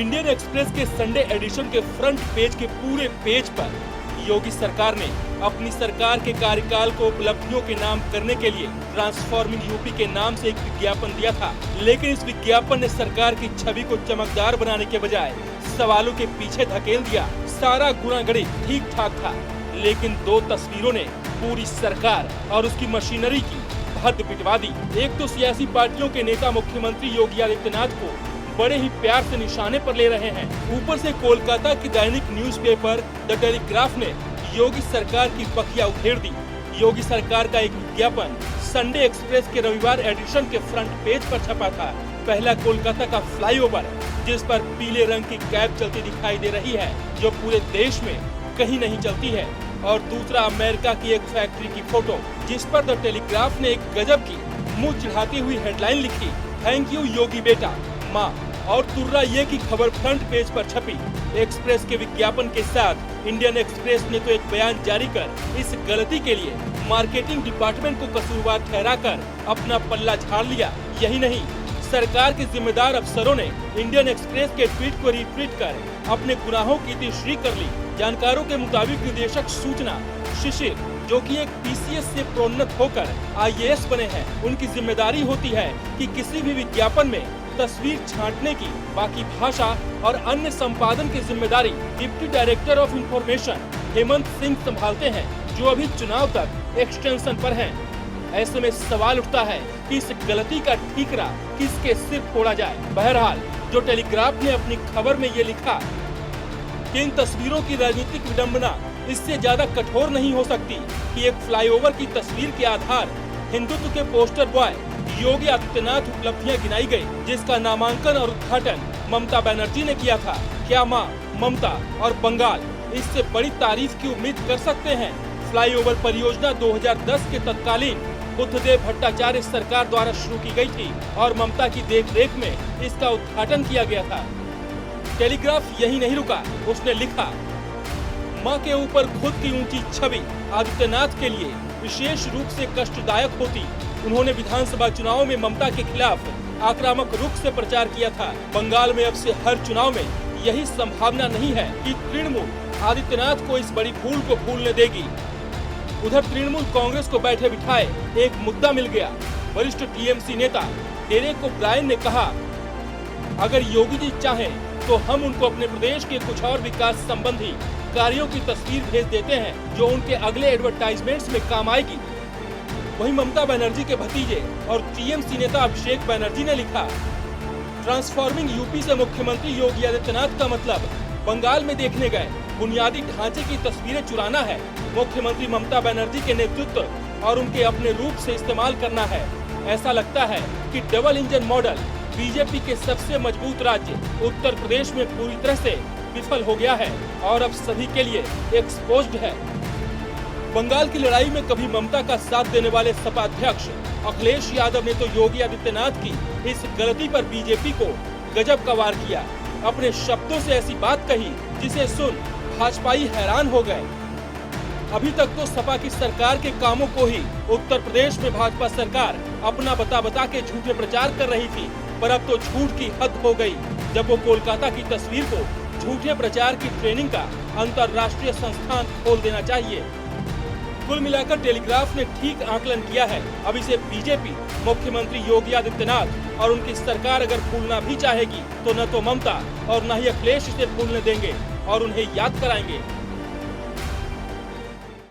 Indian express के Sunday addition के front page के पूरे पेज पर योगी सरकार ने अपनी सरकार के कार्यकाल को उपलब्धियों के नाम करने के लिए ट्रांसफॉर्मिंग यूपी के नाम से एक विज्ञापन दिया था। लेकिन इस विज्ञापन ने सरकार की छवि को चमकदार बनाने के बजाय सवालों के पीछे धकेल दिया। सारा गुनागड़ी ठीक ठाक था, लेकिन दो तस्वीरों ने पूरी सरकार और उसकी मशीनरी की हद पिटवा दी। एक तो सियासी पार्टियों के नेता मुख्यमंत्री योगी आदित्यनाथ को बड़े ही प्यार से निशाने पर ले रहे हैं। ऊपर से कोलकाता की दैनिक न्यूज़पेपर द टेलीग्राफ ने योगी सरकार की बखिया उखेड़ दी। योगी सरकार का एक विज्ञापन संडे एक्सप्रेस के रविवार एडिशन के फ्रंट पेज पर छपा था। पहला कोलकाता का फ्लाईओवर जिस पर पीले रंग की कैब चलती दिखाई दे रही है, जो पूरे देश में कहीं नहीं चलती है, और दूसरा अमेरिका की एक फैक्ट्री की फोटो जिस पर द टेलीग्राफ ने एक गजब की मुंह चिढ़ाती हुई हेडलाइन लिखी, थैंक यू योगी बेटा माँ। और तुर्रा ये की खबर फ्रंट पेज पर छपी। एक्सप्रेस के विज्ञापन के साथ इंडियन एक्सप्रेस ने तो एक बयान जारी कर इस गलती के लिए मार्केटिंग डिपार्टमेंट को कसूरवार ठहराकर अपना पल्ला झाड़ लिया। यही नहीं, सरकार के जिम्मेदार अफसरों ने इंडियन एक्सप्रेस के ट्वीट को रीट्वीट कर अपने गुनाहों की इतिश्री कर ली। जानकारों के मुताबिक निदेशक सूचना शिशिर, जो कि एक पीसीएस से प्रोन्नत होकर आईएएस बने हैं, उनकी जिम्मेदारी होती है कि किसी भी विज्ञापन में तस्वीर छांटने की, बाकी भाषा और अन्य संपादन की जिम्मेदारी deputy director of information Hemant Singh संभालते हैं, जो अभी चुनाव तक एक्सटेंशन पर हैं। ऐसे में सवाल उठता है कि इस गलती का ठीकरा किसके सिर फोड़ा जाए। बहरहाल जो टेलीग्राफ ने अपनी खबर में ये लिखा कि इन तस्वीरों की राजनीतिक विडंबना इससे ज्यादा कठोर नहीं हो सकती कि एक फ्लाईओवर की तस्वीर के आधार हिंदुत्व के पोस्टर बॉय योगी आदित्यनाथ उपलब्धियां गिनाई गई, जिसका नामांकन और उद्घाटन ममता बनर्जी ने किया था। क्या मां, ममता और बंगाल इससे बड़ी तारीफ की उम्मीद कर सकते हैं? फ्लाईओवर परियोजना 2010 के तत्कालीन बुद्धदेव भट्टाचार्य सरकार द्वारा शुरू की गई थी और ममता की देखरेख में इसका उद्घाटन किया गया था। टेलीग्राफ यही नहीं रुका, उसने लिखा, मां के ऊपर खुद की ऊंची छवि आदित्यनाथ के लिए विशेष रूप से कष्टदायक होती। उन्होंने विधानसभा चुनाव में ममता के खिलाफ आक्रामक रुख से प्रचार किया था। बंगाल में अब से हर चुनाव में यही संभावना नहीं है कि तृणमूल आदित्यनाथ को इस बड़ी भूल को भूलने देगी। उधर तृणमूल कांग्रेस को बैठे बिठाए एक मुद्दा मिल गया। वरिष्ठ टीएमसी नेता डेरेक ओब्रायन ने कहा, अगर योगी जी चाहें तो हम उनको अपने प्रदेश के कुछ और विकास संबंधी कार्यों की तस्वीर भेज देते हैं, जो उनके अगले एडवर्टाइजमेंट्स में काम आएगी। वहीं ममता बनर्जी के भतीजे और टीएमसी नेता अभिषेक बनर्जी ने लिखा, ट्रांसफॉर्मिंग यूपी से मुख्यमंत्री योगी आदित्यनाथ का मतलब बंगाल में देखने गए बुनियादी ढांचे की तस्वीरें चुराना है, मुख्यमंत्री ममता बनर्जी के नेतृत्व और उनके अपने रूप से इस्तेमाल करना है। ऐसा लगता है कि डबल इंजन मॉडल बीजेपी के सबसे मजबूत राज्य उत्तर प्रदेश में पूरी तरह से विफल हो गया है और अब सभी के लिए एक्सपोज्ड है। बंगाल की लड़ाई में कभी ममता का साथ देने वाले सपा अध्यक्ष अखिलेश यादव ने तो योगी आदित्यनाथ की इस गलती पर बीजेपी को गजब का वार किया। अपने शब्दों से ऐसी बात कही जिसे सुन भाजपाई हैरान हो गए। अभी तक तो सपा की सरकार के कामों को ही उत्तर प्रदेश में भाजपा सरकार अपना बता के झूठे प्रचार कर रही थी, पर अब तो झूठ की हद हो गई जब वो कोलकाता की तस्वीर को झूठे प्रचार की ट्रेनिंग का अंतर्राष्ट्रीय संस्थान खोल देना चाहिए। कुल मिलाकर टेलीग्राफ ने ठीक आकलन किया है। अब इसे बीजेपी, मुख्यमंत्री योगी आदित्यनाथ और उनकी सरकार अगर भूलना भी चाहेगी तो न तो ममता और न ही अखिलेश इसे भूलने देंगे और उन्हें याद कराएंगे